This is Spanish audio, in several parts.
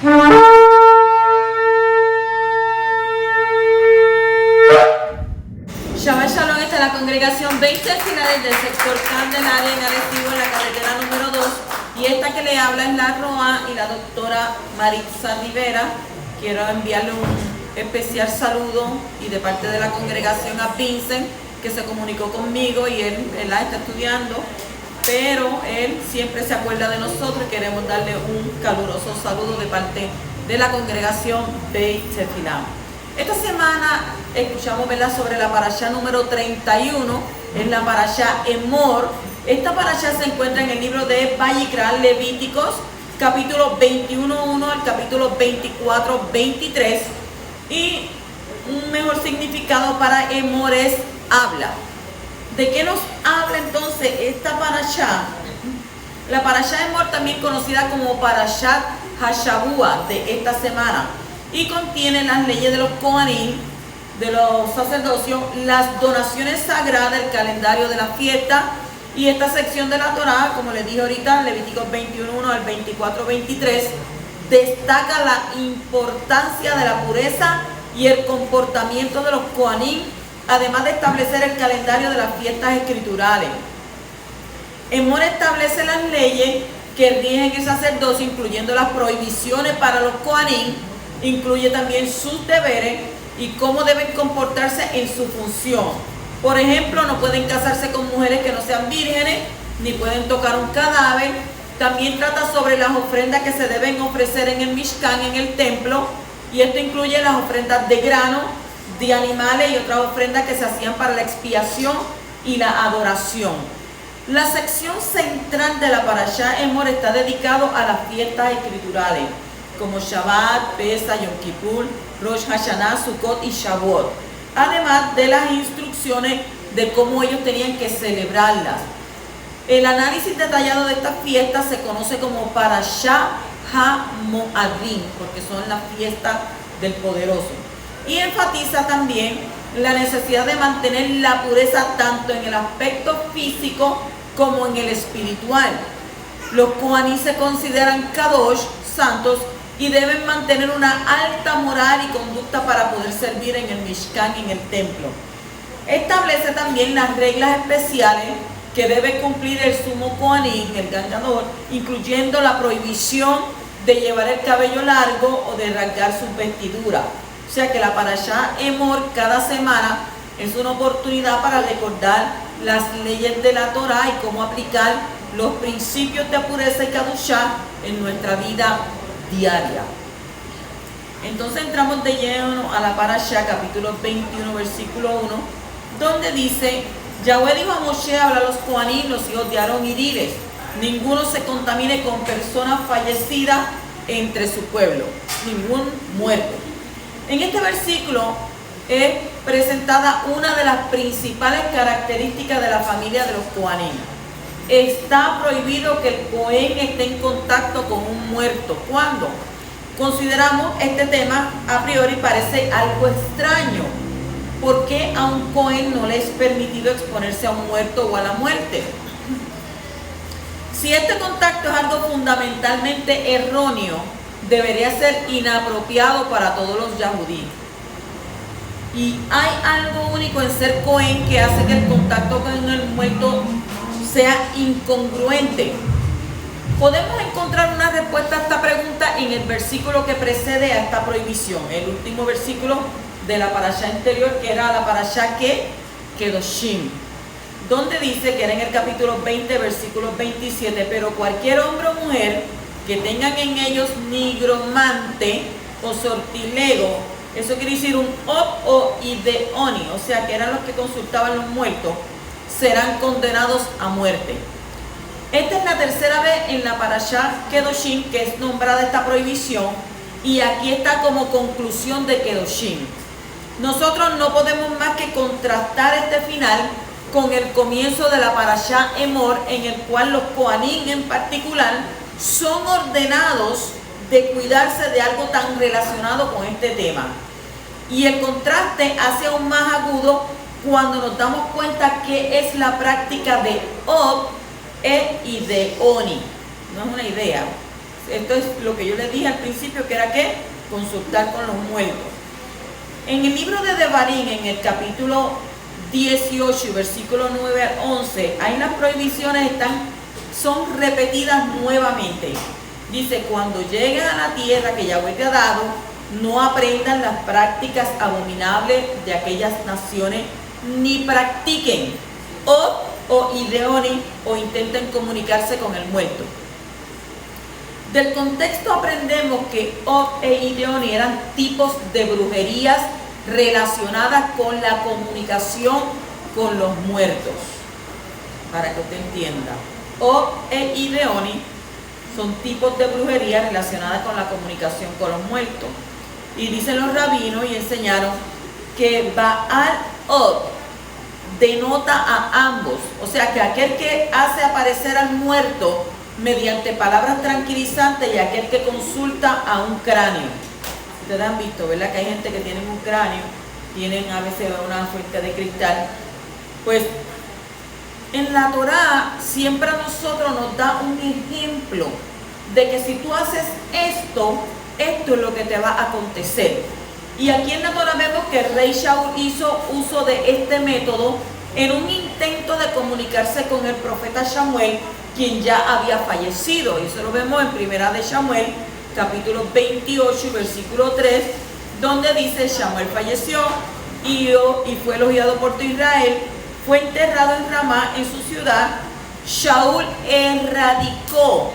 Shabbat Shalom, esta es la congregación 20 finales del sector Candelaria en Arecibo, en la carretera número 2. Y esta que le habla es la Roa y la doctora Maritza Rivera. Quiero enviarle un especial saludo y de parte de la congregación a Vincent, que se comunicó conmigo y él está estudiando, pero él siempre se acuerda de nosotros y queremos darle un caluroso saludo de parte de la congregación Beit Tefilá. Esta semana escuchamos sobre la parashá número 31, es la parashá Emor. Esta parashá se encuentra en el libro de Vayikra, Levíticos, capítulo 21:1 al capítulo 24:23, y un mejor significado para Emor es habla. ¿De qué nos habla entonces esta parashá? La parashá Emor, también conocida como parashat Hashavua, de esta semana, y contiene las leyes de los Kohanim, de los sacerdocios, las donaciones sagradas, el calendario de la fiesta. Y esta sección de la Torá, como les dije ahorita, Levíticos 21:1 al 24:23, destaca la importancia de la pureza y el comportamiento de los Kohanim, además de establecer el calendario de las fiestas escriturales. Emor establece las leyes que rigen el sacerdocio, incluyendo las prohibiciones para los Kohanim, incluye también sus deberes y cómo deben comportarse en su función. Por ejemplo, no pueden casarse con mujeres que no sean vírgenes, ni pueden tocar un cadáver. También trata sobre las ofrendas que se deben ofrecer en el Mishkan, en el templo, y esto incluye las ofrendas de grano, de animales y otras ofrendas que se hacían para la expiación y la adoración. La sección central de la parashá Emor está dedicado a las fiestas escriturales, como Shabbat, Pesach, Yom Kippur, Rosh Hashanah, Sukkot y Shavuot, además de las instrucciones de cómo ellos tenían que celebrarlas. El análisis detallado de estas fiestas se conoce como Parashá HaMoadim, porque son las fiestas del poderoso. Y enfatiza también la necesidad de mantener la pureza tanto en el aspecto físico como en el espiritual. Los Kohanim se consideran Kadosh, santos, y deben mantener una alta moral y conducta para poder servir en el Mishkan, en el templo. Establece también las reglas especiales que debe cumplir el sumo Kohanim, el ganador, incluyendo la prohibición de llevar el cabello largo o de rasgar sus vestiduras. O sea que la parashá Emor cada semana es una oportunidad para recordar las leyes de la Torá y cómo aplicar los principios de pureza y kadushá en nuestra vida diaria. Entonces entramos de lleno a la parashá, capítulo 21, versículo 1, donde dice: Yahweh dijo a Moshe, habla a los Kohanim, los hijos de Aarón, y diles: ninguno se contamine con persona fallecida entre su pueblo, ningún muerto. En este versículo es presentada una de las principales características de la familia de los Kohanim. Está prohibido que el Cohen esté en contacto con un muerto. ¿Cuándo? Consideramos este tema, a priori parece algo extraño. ¿Por qué a un Cohen no le es permitido exponerse a un muerto o a la muerte? Si este contacto es algo fundamentalmente erróneo, debería ser inapropiado para todos los yahudí. Y hay algo único en ser Cohen que hace que el contacto con el muerto sea incongruente. Podemos encontrar una respuesta a esta pregunta en el versículo que precede a esta prohibición, el último versículo de la parashá anterior, que era la parashá Kedoshim, donde dice, que era en el capítulo 20, versículo 27, pero cualquier hombre o mujer que tengan en ellos nigromante o sortilego, eso quiere decir un op o ideoni, o sea que eran los que consultaban los muertos, serán condenados a muerte. Esta es la tercera vez en la parashá Kedoshim que es nombrada esta prohibición, y aquí está como conclusión de Kedoshim. Nosotros no podemos más que contrastar este final con el comienzo de la parashá Emor, en el cual los Kohanim en particular son ordenados de cuidarse de algo tan relacionado con este tema. Y el contraste hace aún más agudo cuando nos damos cuenta que es la práctica de Ob y de Oni. No es una idea, Esto es lo que yo les dije al principio, que era que consultar con los muertos. En el libro de Devarim, en el capítulo 18, versículo 9 al 11, ahí las prohibiciones son repetidas nuevamente. Dice, cuando lleguen a la tierra que Yahweh te ha dado, no aprendan las prácticas abominables de aquellas naciones, ni practiquen o ideoni o intenten comunicarse con el muerto. Del contexto aprendemos que Od e Ideoni eran tipos de brujerías relacionadas con la comunicación con los muertos. Para que usted entienda, Od e Ideoni son tipos de brujerías relacionadas con la comunicación con los muertos. Y dicen los rabinos y enseñaron que Baal Od denota a ambos, o sea que aquel que hace aparecer al muerto mediante palabras tranquilizantes y aquel que consulta a un cráneo. Ustedes han visto, ¿verdad? Que hay gente que tiene un cráneo, tienen a veces una fuente de cristal. Pues en la Torá siempre a nosotros nos da un ejemplo de que si tú haces esto, esto es lo que te va a acontecer. Y aquí en la Torá vemos que el rey Shaul hizo uso de este método en un intento de comunicarse con el profeta Samuel, quien ya había fallecido. Y eso lo vemos en Primera de Samuel, capítulo 28, versículo 3, donde dice, Samuel falleció y fue elogiado por todo Israel, fue enterrado en Ramá, en su ciudad. Shaul erradicó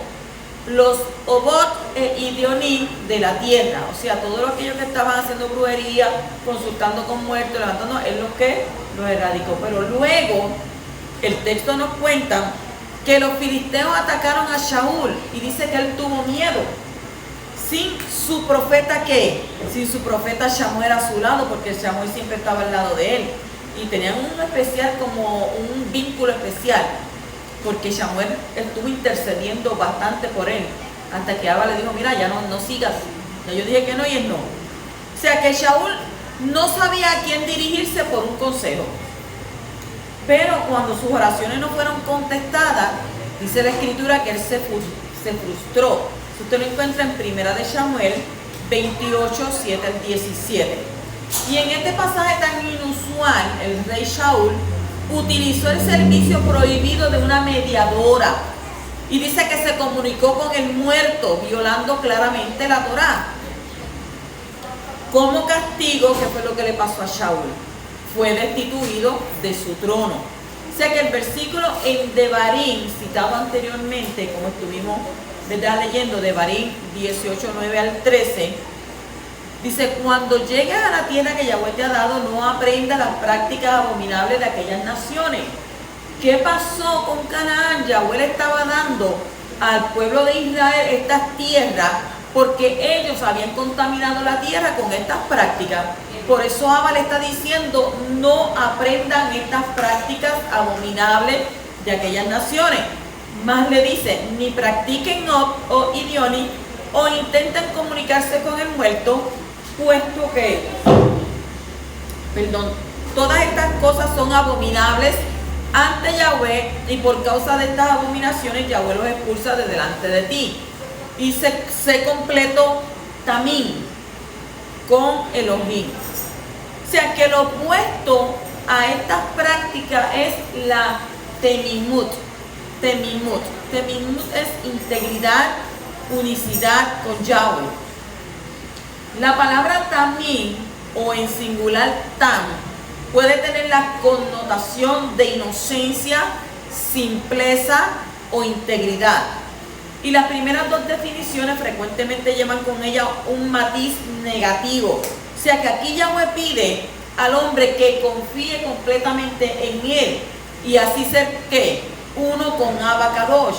los Obot e Idionim de la tierra, o sea, todos aquellos que estaban haciendo brujería, consultando con muertos, levantando, él los erradicó. Pero luego el texto nos cuenta que los filisteos atacaron a Shaul y dice que él tuvo miedo. Sin su profeta, ¿qué? Sin su profeta Samuel a su lado, porque Samuel siempre estaba al lado de él. Y tenían un especial, como un vínculo especial, porque Samuel estuvo intercediendo bastante por él, hasta que Abba le dijo, mira, ya no sigas. Ya yo dije que no y él no. O sea que Shaul no sabía a quién dirigirse por un consejo. Pero cuando sus oraciones no fueron contestadas, dice la escritura que él se frustró. Si usted lo encuentra en Primera de Samuel 28, 7 al 17. Y en este pasaje tan inusual, el rey Shaul utilizó el servicio prohibido de una mediadora. Y dice que se comunicó con el muerto, violando claramente la Torá. Como castigo, ¿qué fue lo que le pasó a Shaul? Fue destituido de su trono. O sea que el versículo en Devarim, citado anteriormente, como estuvimos leyendo, Devarim 18, 9 al 13, dice, cuando llegues a la tierra que Yahweh te ha dado, no aprenda las prácticas abominables de aquellas naciones. ¿Qué pasó con Canaán? Yahweh le estaba dando al pueblo de Israel estas tierras porque ellos habían contaminado la tierra con estas prácticas. Por eso Abba le está diciendo, no aprendan estas prácticas abominables de aquellas naciones. Más le dice, ni practiquen o Idioni o intenten comunicarse con el muerto, puesto que, todas estas cosas son abominables ante Yahweh, y por causa de estas abominaciones Yahweh los expulsa de delante de ti. Y se completó también con Elohim. O sea que lo opuesto a estas prácticas es la temimut. Temimut es integridad, unicidad con Yahweh. La palabra tamim, o en singular tam, puede tener la connotación de inocencia, simpleza o integridad. Y las primeras dos definiciones frecuentemente llevan con ella un matiz negativo. O sea que aquí Yahweh pide al hombre que confíe completamente en él y así ser ¿qué? Uno con Abba Kadosh.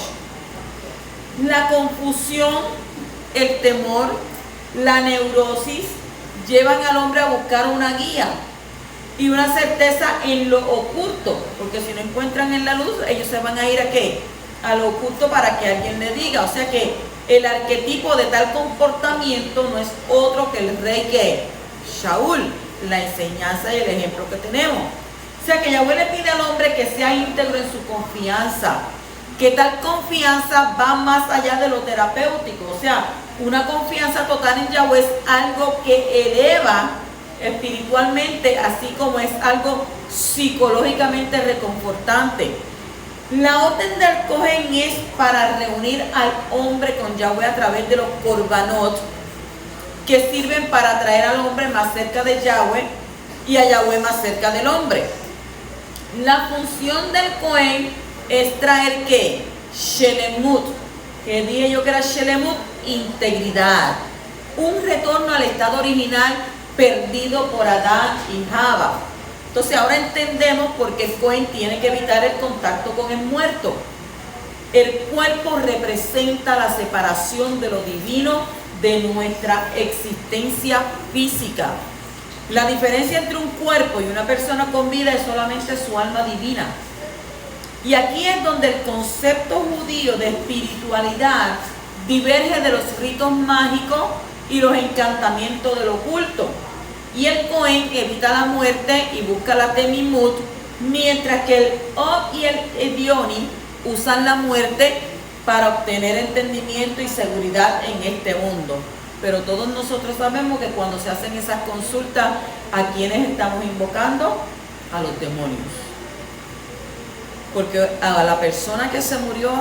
La confusión, el temor, la neurosis llevan al hombre a buscar una guía y una certeza en lo oculto, porque si no encuentran en la luz, ellos se van a ir a ¿qué? A lo oculto para que alguien le diga. O sea que el arquetipo de tal comportamiento no es otro que el rey que Shaul, la enseñanza y el ejemplo que tenemos. O sea que Yahweh le pide al hombre que sea íntegro en su confianza, que tal confianza va más allá de lo terapéutico. O sea, una confianza total en Yahweh es algo que eleva espiritualmente, así como es algo psicológicamente reconfortante. La orden del Cohen es para reunir al hombre con Yahweh a través de los korbanot, que sirven para traer al hombre más cerca de Yahweh y a Yahweh más cerca del hombre. La función del Cohen es traer ¿qué? Shelemut, que dije yo que era Shelemut, integridad, un retorno al estado original perdido por Adán y Java. Entonces ahora entendemos por qué el Cohen tiene que evitar el contacto con el muerto. El cuerpo representa la separación de lo divino de nuestra existencia física. La diferencia entre un cuerpo y una persona con vida es solamente su alma divina. Y aquí es donde el concepto judío de espiritualidad diverge de los ritos mágicos y los encantamientos del oculto. Y el Cohen evita la muerte y busca la temimut, mientras que el Ob y el Edioni usan la muerte para obtener entendimiento y seguridad en este mundo. Pero todos nosotros sabemos que cuando se hacen esas consultas, ¿a quiénes estamos invocando? A los demonios. Porque a la persona que se murió,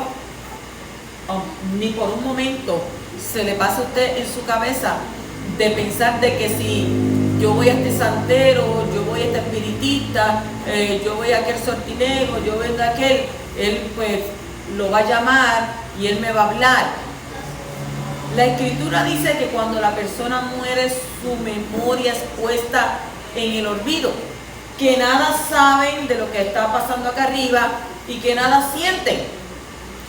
ni por un momento se le pasa a usted en su cabeza de pensar de que si yo voy a este santero, yo voy a este espiritista, yo voy a aquel sortinego, yo voy a aquel, él pues lo va a llamar y él me va a hablar. La escritura dice que cuando la persona muere, su memoria es puesta en el olvido, que nada saben de lo que está pasando acá arriba y que nada sienten.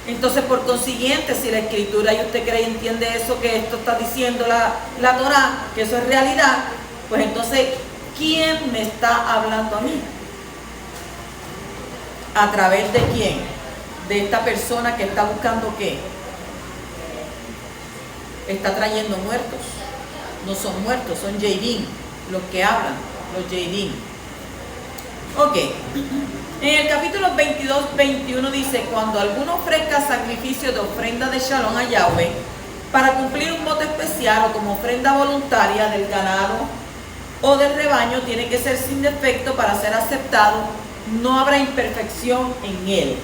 Entonces, por consiguiente, si la escritura y usted cree y entiende eso que esto está diciendo la Torá, que eso es realidad, pues entonces, ¿quién me está hablando a mí? ¿A través de quién? De esta persona que está buscando ¿qué? Está trayendo muertos. No son muertos, son Yedim, los que hablan, los Yedim. Ok. En el capítulo 22-21 dice: cuando alguno ofrezca sacrificio de ofrenda de Shalom a Yahweh para cumplir un voto especial o como ofrenda voluntaria del ganado o del rebaño, tiene que ser sin defecto para ser aceptado, no habrá imperfección en él.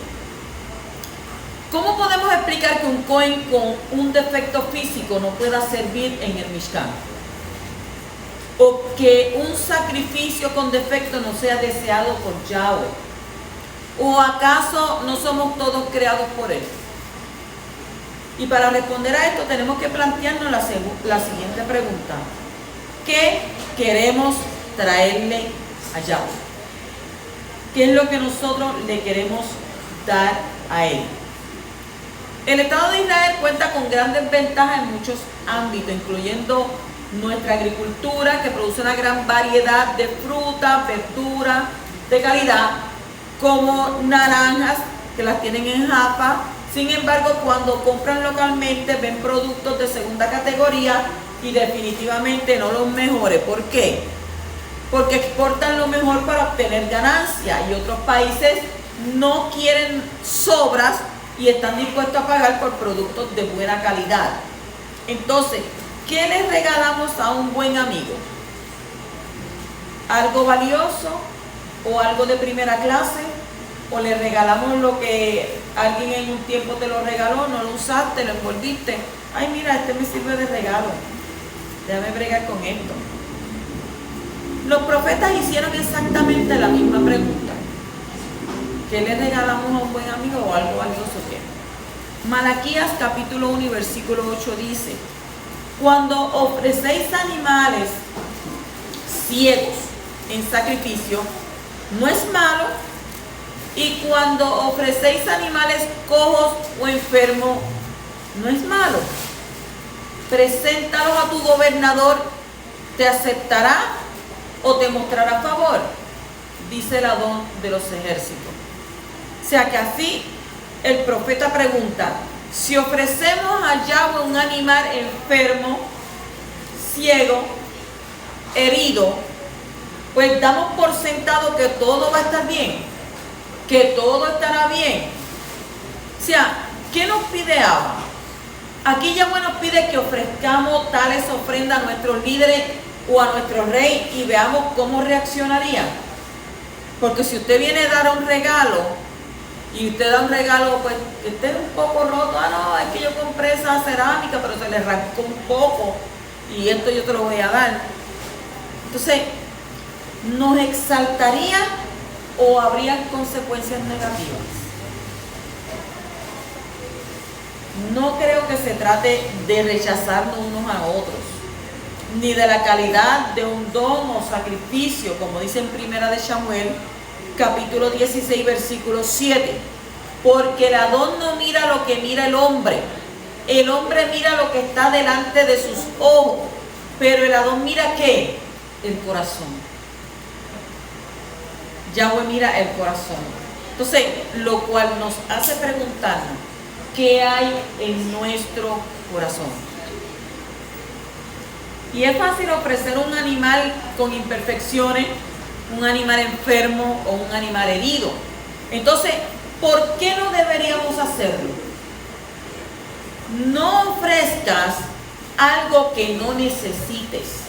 ¿Cómo podemos explicar que un Cohen con un defecto físico no pueda servir en el Mishkan? O que un sacrificio con defecto no sea deseado por Yahweh. ¿O acaso no somos todos creados por él? Y para responder a esto tenemos que plantearnos la siguiente pregunta: ¿qué queremos traerle a Yahweh? ¿Qué es lo que nosotros le queremos dar a él? El Estado de Israel cuenta con grandes ventajas en muchos ámbitos, incluyendo nuestra agricultura, que produce una gran variedad de frutas, verduras de calidad, como naranjas, que las tienen en Jaffa. Sin embargo, cuando compran localmente, ven productos de segunda categoría y definitivamente no los mejores. ¿Por qué? Porque exportan lo mejor para obtener ganancia y otros países no quieren sobras y están dispuestos a pagar por productos de buena calidad. Entonces, ¿qué le regalamos a un buen amigo? ¿Algo valioso o algo de primera clase? ¿O le regalamos lo que alguien en un tiempo te lo regaló, no lo usaste, lo envolviste? Ay, mira, este me sirve de regalo, déjame bregar con esto. Los profetas hicieron exactamente la misma pregunta: ¿qué le regalamos a un buen amigo o algo valioso que? Malaquías capítulo 1 y versículo 8 dice: cuando ofrecéis animales ciegos en sacrificio, no es malo, y cuando ofrecéis animales cojos o enfermos, no es malo. Preséntalos a tu gobernador, ¿te aceptará o te mostrará favor? Dice el Adón de los ejércitos. O sea que así el profeta pregunta: si ofrecemos a Yahweh un animal enfermo, ciego, herido, pues damos por sentado que todo va a estar bien, que todo estará bien. O sea, ¿qué nos pide Abba? Aquí Yahweh nos pide que ofrezcamos tales ofrendas a nuestros líderes o a nuestro rey y veamos cómo reaccionaría. Porque si usted viene a dar un regalo y usted da un regalo, pues que esté un poco roto, no, es que yo compré esa cerámica, pero se le arrancó un poco y esto yo te lo voy a dar. Entonces, ¿nos exaltaría o habría consecuencias negativas? No creo que se trate de rechazarnos unos a otros, ni de la calidad de un don o sacrificio, como dice en Primera de Samuel, capítulo 16, versículo 7. Porque el Adón no mira lo que mira el hombre mira lo que está delante de sus ojos, pero el Adón mira ¿qué? El corazón. Yahweh mira el corazón. Entonces, lo cual nos hace preguntarnos, ¿qué hay en nuestro corazón? Y es fácil ofrecer un animal con imperfecciones, un animal enfermo o un animal herido. Entonces, ¿por qué no deberíamos hacerlo? No ofrezcas algo que no necesites.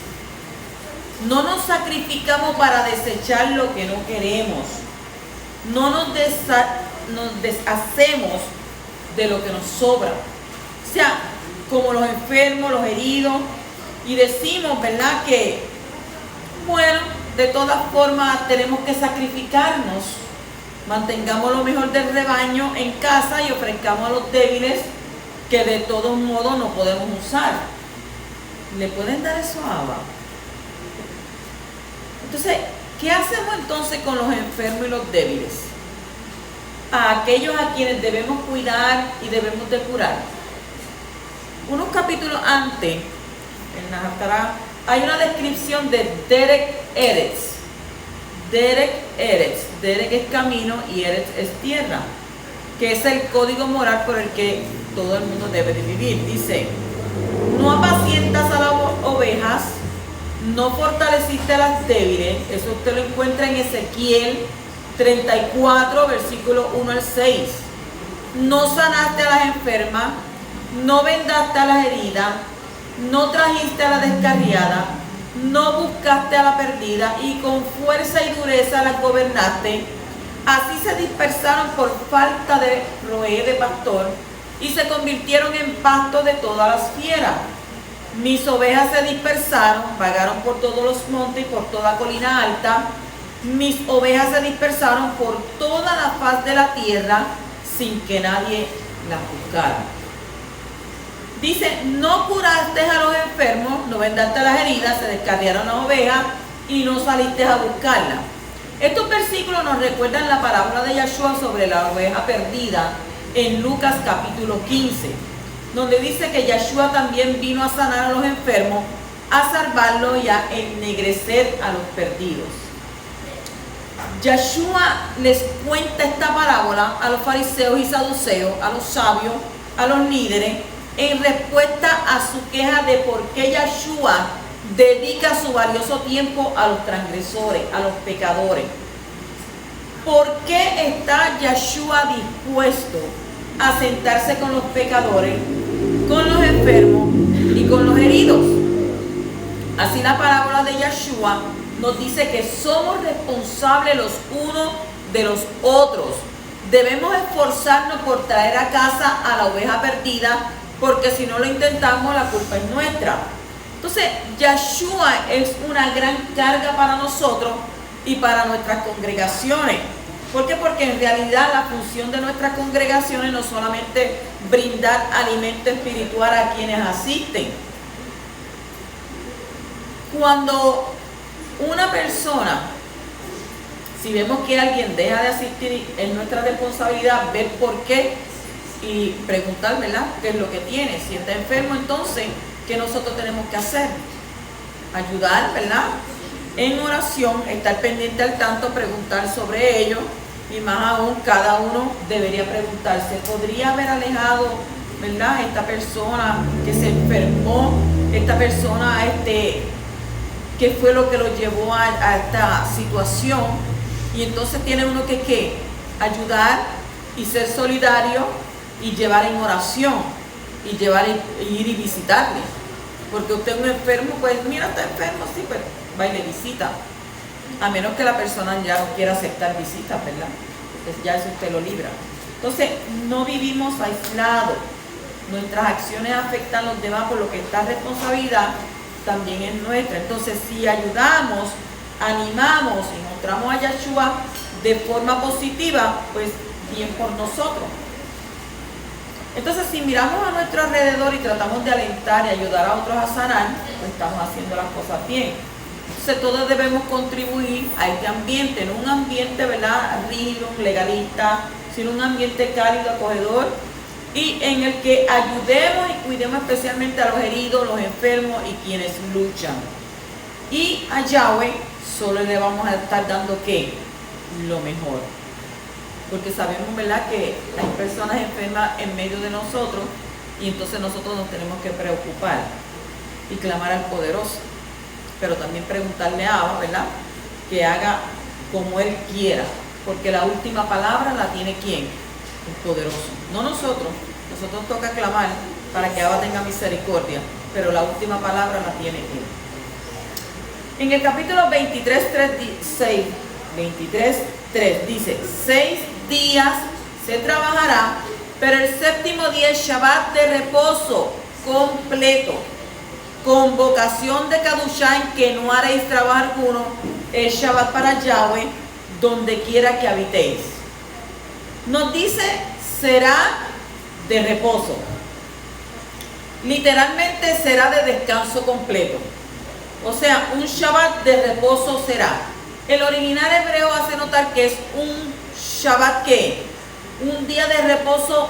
No nos sacrificamos para desechar lo que no queremos. No nos deshacemos de lo que nos sobra. O sea, como los enfermos, los heridos, y decimos, ¿verdad?, que, bueno, de todas formas tenemos que sacrificarnos. Mantengamos lo mejor del rebaño en casa y ofrezcamos a los débiles que de todos modos no podemos usar. ¿Le pueden dar eso a Abba? Entonces, ¿qué hacemos entonces con los enfermos y los débiles? A aquellos a quienes debemos cuidar y debemos de curar. Unos capítulos antes, en la Haftarah, hay una descripción de Derek Eretz. Derek es camino y Eretz es tierra, que es el código moral por el que todo el mundo debe de vivir. Dice, no apacientas a las ovejas, no fortaleciste a las débiles. Eso usted lo encuentra en Ezequiel 34, versículos 1 al 6. No sanaste a las enfermas, no vendaste a las heridas, no trajiste a la descarriada, no buscaste a la perdida, y con fuerza y dureza las gobernaste. Así se dispersaron por falta de roé de pastor, y se convirtieron en pasto de todas las fieras. Mis ovejas se dispersaron, vagaron por todos los montes y por toda colina alta. Mis ovejas se dispersaron por toda la faz de la tierra, sin que nadie las buscara. Dice, no curaste a los enfermos, no vendaste las heridas, se descarriaron las ovejas y no saliste a buscarlas. Estos versículos nos recuerdan la parábola de Yahshua sobre la oveja perdida en Lucas capítulo 15, donde dice que Yahshua también vino a sanar a los enfermos, a salvarlos y a ennegrecer a los perdidos. Yahshua les cuenta esta parábola a los fariseos y saduceos, a los sabios, a los líderes, en respuesta a su queja de por qué Yahshua dedica su valioso tiempo a los transgresores, a los pecadores. ¿Por qué está Yahshua dispuesto a sentarse con los pecadores, con los enfermos y con los heridos? Así la parábola de Yahshua nos dice que somos responsables los unos de los otros. Debemos esforzarnos por traer a casa a la oveja perdida, porque si no lo intentamos, la culpa es nuestra. Entonces, Yahshua es una gran carga para nosotros y para nuestras congregaciones. ¿Por qué? Porque en realidad la función de nuestras congregaciones no solamente brindar alimento espiritual a quienes asisten. Cuando una persona, si vemos que alguien deja de asistir, es nuestra responsabilidad ver por qué y preguntar, ¿verdad?, qué es lo que tiene. Si está enfermo, entonces, ¿qué nosotros tenemos que hacer? Ayudar, ¿verdad?, en oración, estar pendiente al tanto, preguntar sobre ello, y más aún, cada uno debería preguntarse, ¿podría haber alejado, ¿verdad?, esta persona que se enfermó, esta persona, qué fue lo que lo llevó a esta situación? Y entonces tiene uno que ayudar y ser solidario y llevar en oración y llevar ir y visitarle. Porque usted es un enfermo, pues mira, está enfermo, sí, pero va y le visita. A menos que la persona ya no quiera aceptar visitas, ¿verdad? Entonces ya eso usted lo libra. Entonces, no vivimos aislados. Nuestras acciones afectan a los demás, por lo que esta responsabilidad también es nuestra. Entonces, si ayudamos, animamos y mostramos a Yeshua de forma positiva, pues bien por nosotros. Entonces, si miramos a nuestro alrededor y tratamos de alentar y ayudar a otros a sanar, pues estamos haciendo las cosas bien. Entonces, todos debemos contribuir a este ambiente, no un ambiente, ¿verdad?, rígido, legalista, sino un ambiente cálido, acogedor, y en el que ayudemos y cuidemos especialmente a los heridos, los enfermos y quienes luchan. Y a Yahweh solo le vamos a estar dando, ¿qué? Lo mejor. Porque sabemos, ¿verdad?, que hay personas enfermas en medio de nosotros, y entonces nosotros nos tenemos que preocupar y clamar al poderoso. Pero también preguntarle a Abba, ¿verdad?, que haga como Él quiera. Porque la última palabra la tiene ¿quién? El poderoso. No nosotros. Nosotros toca clamar para que Abba tenga misericordia. Pero la última palabra la tiene Él. En el capítulo 23:3 dice: 6 días se trabajará, pero el séptimo día es Shabbat de reposo completo. Convocación de Kadushá, en que no haréis trabajo alguno, es Shabbat para Yahweh, donde quiera que habitéis. Nos dice, será de reposo. Literalmente será de descanso completo. O sea, un Shabbat de reposo será. El original hebreo hace notar que es un Shabbat, ¿qué? Un día de reposo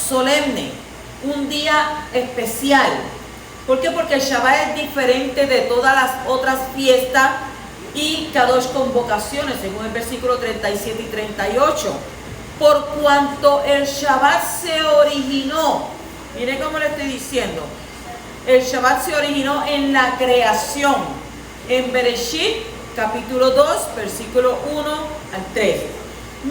solemne, un día especial. ¿Por qué? Porque el Shabbat es diferente de todas las otras fiestas y Kadosh convocaciones, según el versículo 37 y 38. Por cuanto el Shabbat se originó, miren cómo le estoy diciendo, el Shabbat se originó en la creación, en Bereshit, capítulo 2, versículo 1 al 3.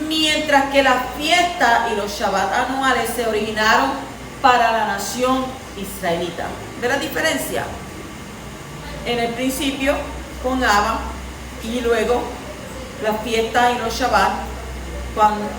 Mientras que las fiestas y los Shabbat anuales se originaron para la nación israelita. ¿Ve la diferencia? En el principio con Abba, y luego las fiestas y los Shabbat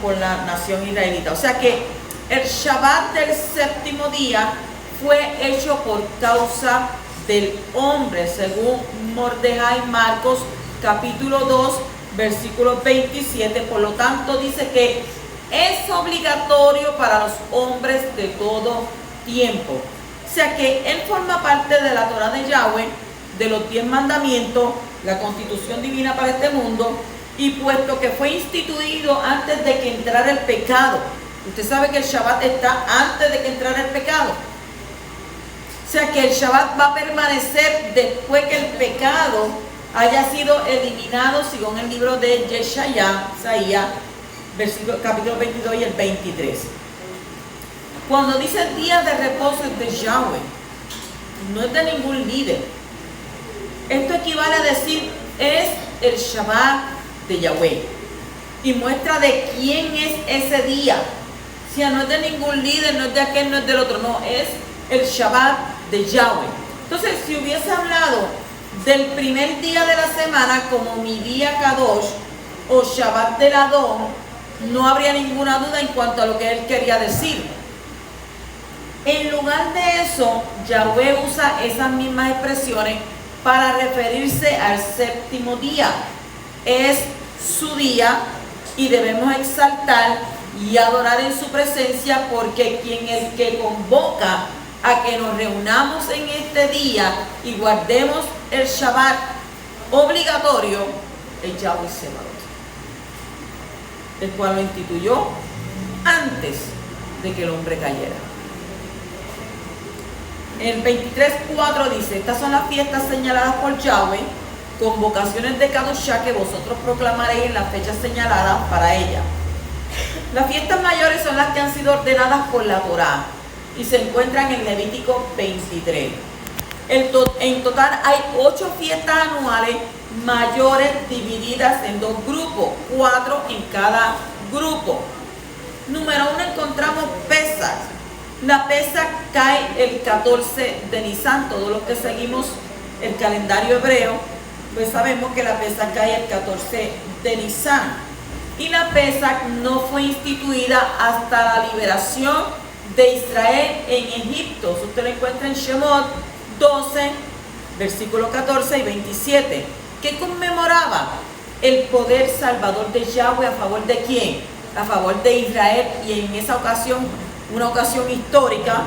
con la nación israelita. O sea que el Shabbat del séptimo día fue hecho por causa del hombre, según Mordejai Marcos capítulo 2 versículo 27. Por lo tanto dice que es obligatorio para los hombres de todo tiempo. O sea que él forma parte de la Torah de Yahweh, de los 10 mandamientos, la constitución divina para este mundo, y puesto que fue instituido antes de que entrara el pecado. Usted sabe que el Shabbat está antes de que entrara el pecado. O sea que el Shabbat va a permanecer después que el pecado haya sido eliminado, según el libro de Yeshaya, Isaías, capítulo 22 y el 23. Cuando dice día de reposo es de Yahweh, no es de ningún líder. Esto equivale a decir, es el Shabbat de Yahweh, y muestra de quién es ese día. O sea, no es de ningún líder, no es de aquel, no es del otro, no, es el Shabbat de Yahweh. Entonces, si hubiese hablado del primer día de la semana como mi día Kadosh o Shabbat del Adón, no habría ninguna duda en cuanto a lo que él quería decir. En lugar de eso, Yahweh usa esas mismas expresiones para referirse al séptimo día. Es su día y debemos exaltar y adorar en su presencia, porque quien es el que convoca a que nos reunamos en este día y guardemos el Shabbat obligatorio es Yahweh Sebaot, el cual lo instituyó antes de que el hombre cayera. El 23:4 dice: estas son las fiestas señaladas por Yahweh, convocaciones de Kadoshá que vosotros proclamaréis en las fechas señaladas para ella. Las fiestas mayores son las que han sido ordenadas por la Torá y se encuentran en Levítico 23. En total hay 8 fiestas anuales mayores divididas en 2 grupos, 4 en cada grupo. Número 1 encontramos Pesach. La Pesach cae el 14 de Nisan. Todos los que seguimos el calendario hebreo, pues sabemos que la Pesach cae el 14 de Nisan. Y la Pesach no fue instituida hasta la liberación de Israel en Egipto. Usted lo encuentra en Shemot 12, versículos 14 y 27, que conmemoraba el poder salvador de Yahweh a favor de quién, a favor de Israel, y en esa ocasión, una ocasión histórica,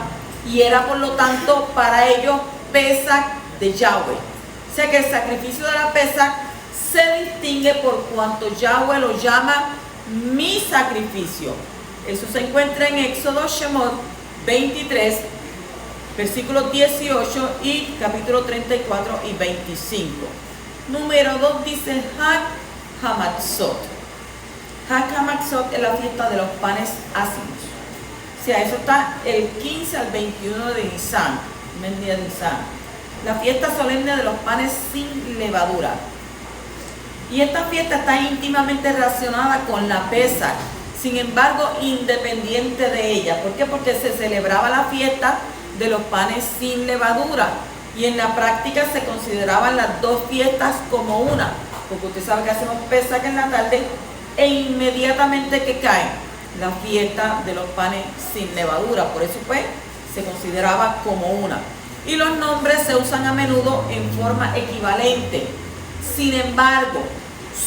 y era por lo tanto para ellos Pesach de Yahweh. O sea que el sacrificio de la Pesach se distingue por cuanto Yahweh lo llama mi sacrificio. Eso se encuentra en Éxodo, Shemot 23, versículos 18 y capítulo 34 y 25. Número 2 dice Hag Hamatzot. Hag Hamatzot es la fiesta de los panes ácidos. O sea, eso está el 15 al 21 de Nisan, el día de Nisan. La fiesta solemne de los panes sin levadura. Y esta fiesta está íntimamente relacionada con la Pesach, sin embargo, independiente de ella. ¿Por qué? Porque se celebraba la fiesta de los panes sin levadura, y en la práctica se consideraban las dos fiestas como una, porque usted sabe que hacemos Pesach en la tarde e inmediatamente que cae la fiesta de los panes sin levadura. Por eso pues se consideraba como una, y los nombres se usan a menudo en forma equivalente. Sin embargo,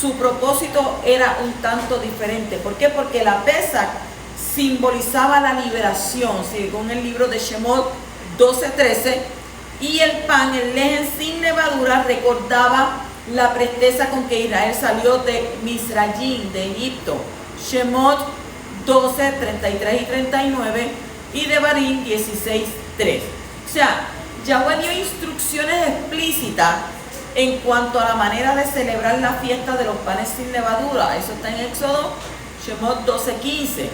su propósito era un tanto diferente. ¿Por qué? Porque la Pesach simbolizaba la liberación, según el libro de Shemot 12:13, y el pan, el lejen sin levadura, recordaba la presteza con que Israel salió de Misrayim, de Egipto. Shemot 12, 33 y 39, y Devarim 16:3. O sea, Yahweh dio instrucciones explícitas en cuanto a la manera de celebrar la fiesta de los panes sin levadura. Eso está en Éxodo, Shemot 12:15.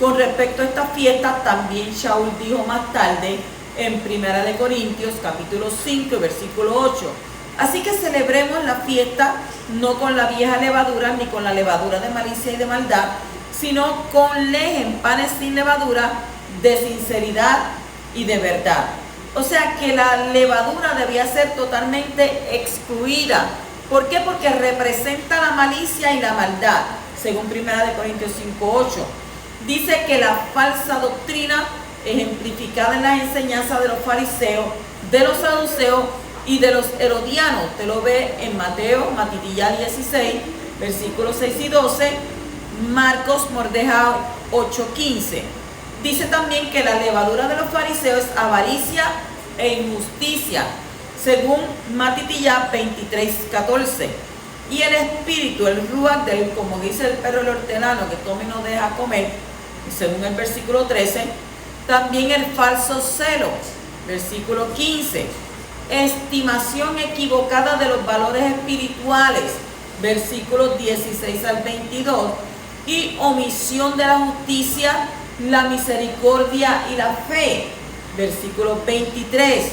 Con respecto a esta fiesta, también Shaul dijo más tarde en 1 de Corintios, capítulo 5, versículo 8. Así que celebremos la fiesta no con la vieja levadura, ni con la levadura de malicia y de maldad, sino con lejen, panes sin levadura, de sinceridad y de verdad. O sea que la levadura debía ser totalmente excluida. ¿Por qué? Porque representa la malicia y la maldad, según 1 de Corintios 5:8. Dice que la falsa doctrina, ejemplificada en las enseñanzas de los fariseos, de los saduceos y de los herodianos, usted lo ve en Mateo, Matitillá 16, versículos 6 y 12, Marcos, Mordejai 8:15. Dice también que la levadura de los fariseos es avaricia e injusticia, según Matitillá 23:14. Y el espíritu, el ruach, como dice el perro el hortelano, que come y no deja comer, según el versículo 13. También el falso celo, versículo 15. Estimación equivocada de los valores espirituales, versículos 16 al 22. Y omisión de la justicia, la misericordia y la fe, versículo 23.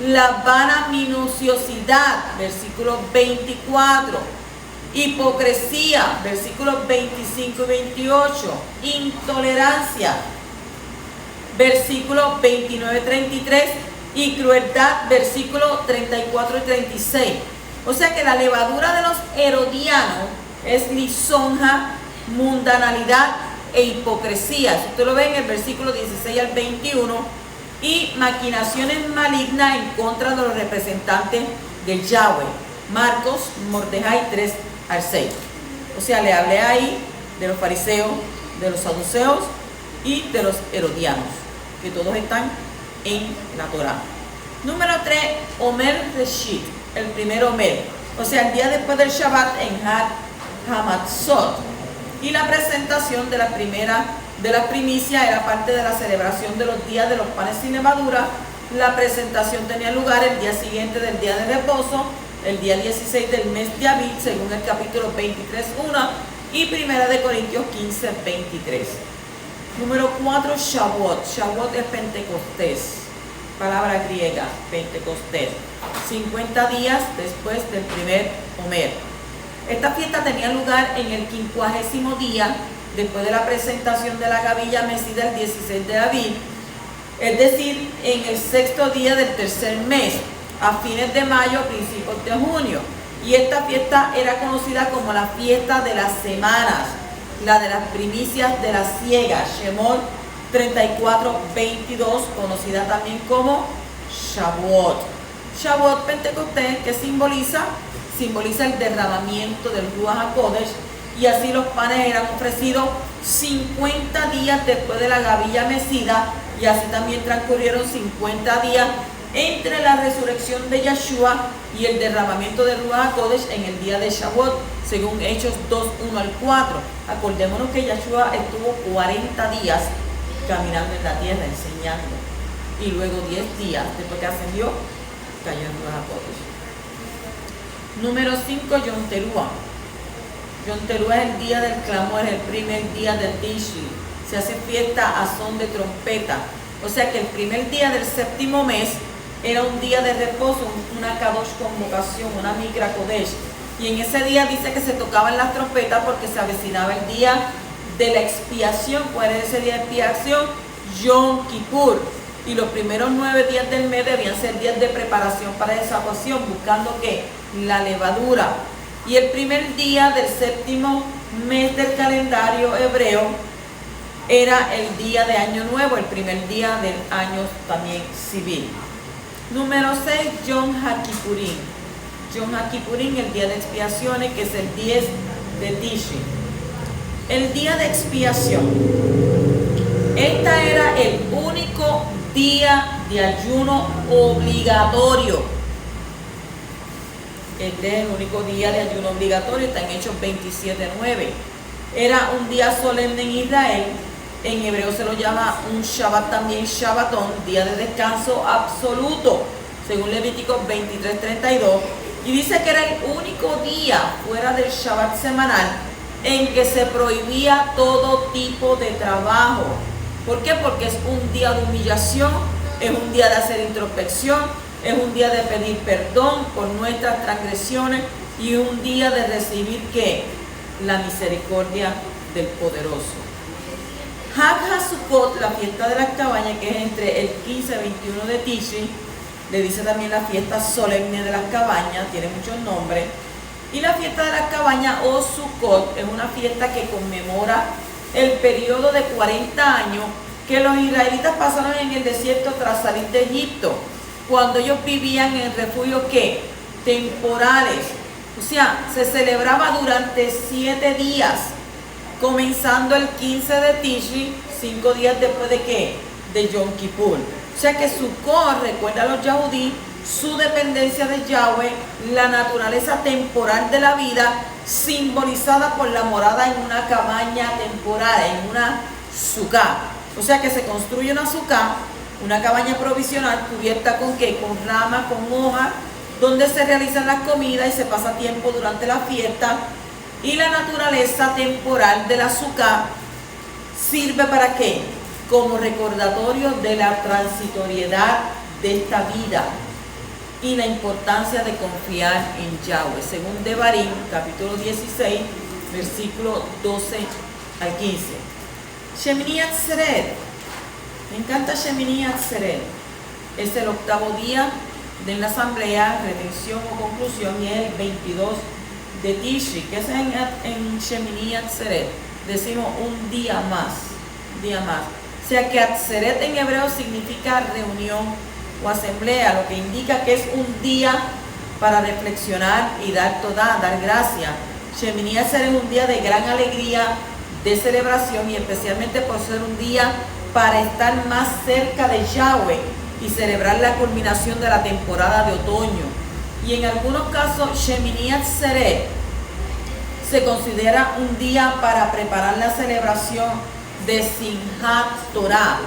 La vana minuciosidad, versículo 24. Hipocresía, versículos 25 y 28. Intolerancia, versículos 29 y 33. Y crueldad, versículos 34 y 36. O sea que la levadura de los herodianos es lisonja, mundanalidad e hipocresía. Si usted lo ve en el versículo 16 al 21, y maquinaciones malignas en contra de los representantes de Yahweh. Marcos, Mordejai 3 al 6. O sea, le hablé ahí de los fariseos, de los saduceos y de los herodianos, que todos están en la Torá. Número 3, Omer Reshit, el primer Omer. O sea, el día después del Shabbat en Hag Hamatzot. Y la presentación de la primera de las primicias era parte de la celebración de los días de los panes sin levadura. La presentación tenía lugar el día siguiente del día de reposo, el día 16 del mes de Aviv, según el capítulo 23:1 y 1 de Corintios 15:23. Número 4, Shavuot. Shavuot es Pentecostés, palabra griega, Pentecostés. 50 días después del primer Omer. Esta fiesta tenía lugar en el 50º día después de la presentación de la gavilla mecida el 16 de abril, es decir, en el sexto día del tercer mes, a fines de mayo, principios de junio. Y esta fiesta era conocida como la fiesta de las semanas, la de las primicias de la siega, Shemot 34:22, conocida también como Shavuot. Shavuot Pentecostés, que simboliza el derramamiento del Ruach HaKodesh, y así los panes eran ofrecidos 50 días después de la gavilla mecida, y así también transcurrieron 50 días entre la resurrección de Yeshua y el derramamiento del Ruach HaKodesh en el día de Shavuot, según Hechos 2:1-4. Acordémonos que Yeshua estuvo 40 días caminando en la tierra, enseñando, y luego 10 días después que ascendió, cayó en Ruach HaKodesh. Número 5, Yom Teruah. Yom Teruah es el día del clamor, es el primer día del Tishri. Se hace fiesta a son de trompeta. O sea que el primer día del séptimo mes era un día de reposo, una Kadosh convocación, una Mikra Kodesh. Y en ese día dice que se tocaban las trompetas porque se avecinaba el día de la expiación. ¿Cuál es ese día de expiación? Yom Kippur. Y los primeros 9 días del mes debían ser días de preparación para esa ocasión, buscando que la levadura. Y el primer día del séptimo mes del calendario hebreo era el día de Año Nuevo, el primer día del año también civil. Número 6, Yom HaKippurim. Yom HaKippurim, el día de expiaciones, que es el 10 de Tishri. El día de expiación. Este era el único día de ayuno obligatorio. Este es el único día de ayuno obligatorio, está en Hechos 27:9. Era un día solemne en Israel. En hebreo se lo llama un Shabbat también, Shabbatón, día de descanso absoluto, según Levítico 23:32. Y dice que era el único día fuera del Shabbat semanal en que se prohibía todo tipo de trabajo. ¿Por qué? Porque es un día de humillación, es un día de hacer introspección, es un día de pedir perdón por nuestras transgresiones y un día de recibir ¿qué? La misericordia del Poderoso. Hag HaSukkot, la fiesta de las cabañas, que es entre el 15 y 21 de Tishri, le dice también la fiesta solemne de las cabañas, tiene muchos nombres. Y la fiesta de las cabañas o Sukkot es una fiesta que conmemora el periodo de 40 años que los israelitas pasaron en el desierto tras salir de Egipto, cuando ellos vivían en refugios ¿qué? Temporales. O sea, se celebraba durante 7 días, comenzando el 15 de Tishri, 5 días después de ¿qué? De Yom Kippur. O sea que Sukkot recuerda a los yahudí su dependencia de Yahweh, la naturaleza temporal de la vida, simbolizada por la morada en una cabaña temporal, en una sukkah. O sea que se construye una sukkah, una cabaña provisional cubierta con ¿qué? Con ramas, con hojas, donde se realizan las comidas y se pasa tiempo durante la fiesta. Y la naturaleza temporal de la sukkah sirve para ¿qué? Como recordatorio de la transitoriedad de esta vida y la importancia de confiar en Yahweh, según Devarim, capítulo 16, versículo 12 al 15. Shemini Atzeret, me encanta Shemini Atzeret, es el 8º día de la asamblea, retención o conclusión, y es el 22 de Tishri, que es en Shemini Atzeret, decimos un día más, O sea que Atzeret en hebreo significa reunión o asamblea, lo que indica que es un día para reflexionar y dar toda, dar gracia. Shemini Atzeret es un día de gran alegría, de celebración, y especialmente por ser un día para estar más cerca de Yahweh y celebrar la culminación de la temporada de otoño. Y en algunos casos Shemini Atzeret se considera un día para preparar la celebración de Simchat Torah,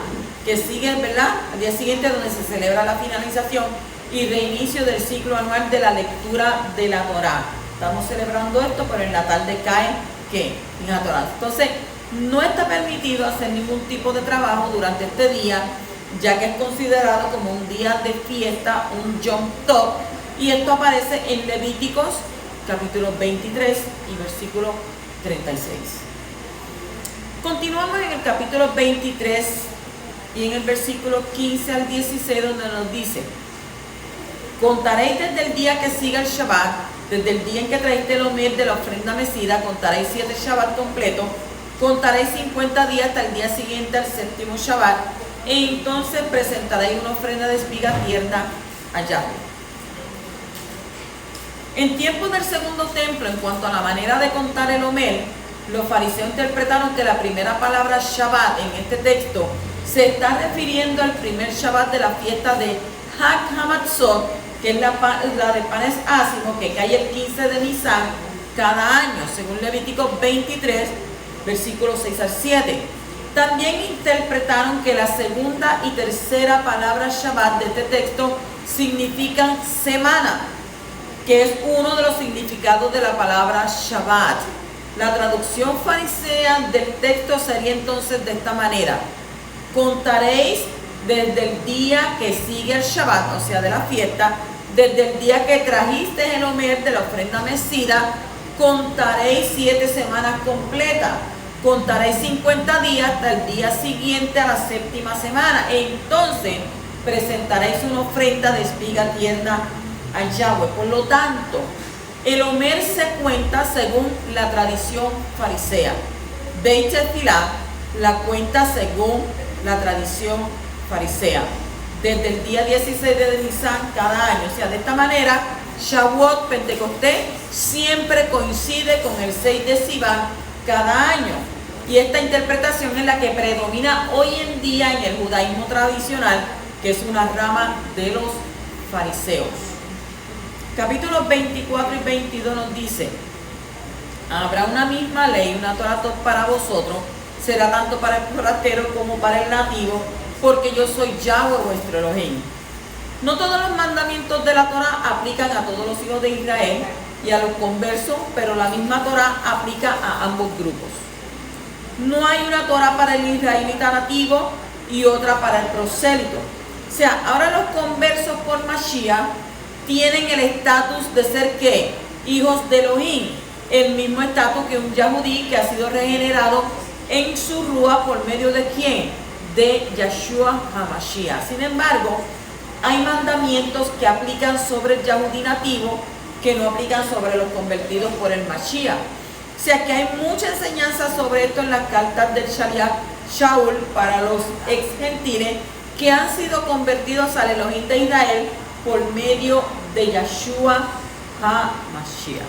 que sigue, ¿verdad?, al día siguiente, donde se celebra la finalización y reinicio del ciclo anual de la lectura de la Torah. Estamos celebrando esto, pero en la tarde cae ¿qué? Simchat Torah. Entonces, no está permitido hacer ningún tipo de trabajo durante este día, ya que es considerado como un día de fiesta, un Yom Tov, y esto aparece en Levíticos capítulo 23 y versículo 36. Continuamos en el capítulo 23 y en el versículo 15 al 16, donde nos dice: contaréis desde el día que siga el Shabbat, desde el día en que traéis el omer de la ofrenda mecida, contaréis 7 Shabbat completos, contaréis 50 días hasta el día siguiente al séptimo Shabbat, e entonces presentaréis una ofrenda de espiga tierna a Yahweh. En tiempos del segundo templo, en cuanto a la manera de contar el omer, los fariseos interpretaron que la primera palabra Shabbat en este texto se está refiriendo al primer Shabbat de la fiesta de Hag Hamatzot, que es la de panes ácimos, que cae el 15 de Nisan cada año, según Levítico 23, versículos 6 al 7. También interpretaron que la segunda y tercera palabra Shabbat de este texto significan semana, que es uno de los significados de la palabra Shabbat. La traducción farisea del texto sería entonces de esta manera: contaréis desde el día que sigue el Shabbat, o sea, de la fiesta, desde el día que trajiste el omer de la ofrenda mecida, contaréis 7 semanas completas, contaréis 50 días hasta el día siguiente a la séptima semana, e entonces presentaréis una ofrenda de espiga tierna a Yahweh. Por lo tanto, el omer se cuenta según la tradición farisea. Beit Tefilá la cuenta según la tradición farisea, desde el día 16 de Nisan cada año. O sea, de esta manera, Shavuot, Pentecostés, siempre coincide con el 6 de Sivan cada año. Y esta interpretación es la que predomina hoy en día en el judaísmo tradicional, que es una rama de los fariseos. Capítulos 24 y 22 nos dice: habrá una misma ley, una Torah para vosotros, será tanto para el forastero como para el nativo, porque yo soy Yahweh vuestro Elohim. No todos los mandamientos de la Torah aplican a todos los hijos de Israel y a los conversos, pero la misma Torah aplica a ambos grupos. No hay una Torah para el israelita nativo y otra para el prosélito. O sea, ahora los conversos por Mashiach tienen el estatus de ser ¿qué? Hijos de Elohim, el mismo estatus que un Yahudí que ha sido regenerado en su Rúa por medio de ¿quién? De Yeshua HaMashiach. Sin embargo, hay mandamientos que aplican sobre el Yahudí nativo que no aplican sobre los convertidos por el Mashiach. O sea que hay mucha enseñanza sobre esto en las cartas del Shaliach Shaul para los ex gentiles que han sido convertidos al Elohim de Israel por medio de Yeshua HaMashiach.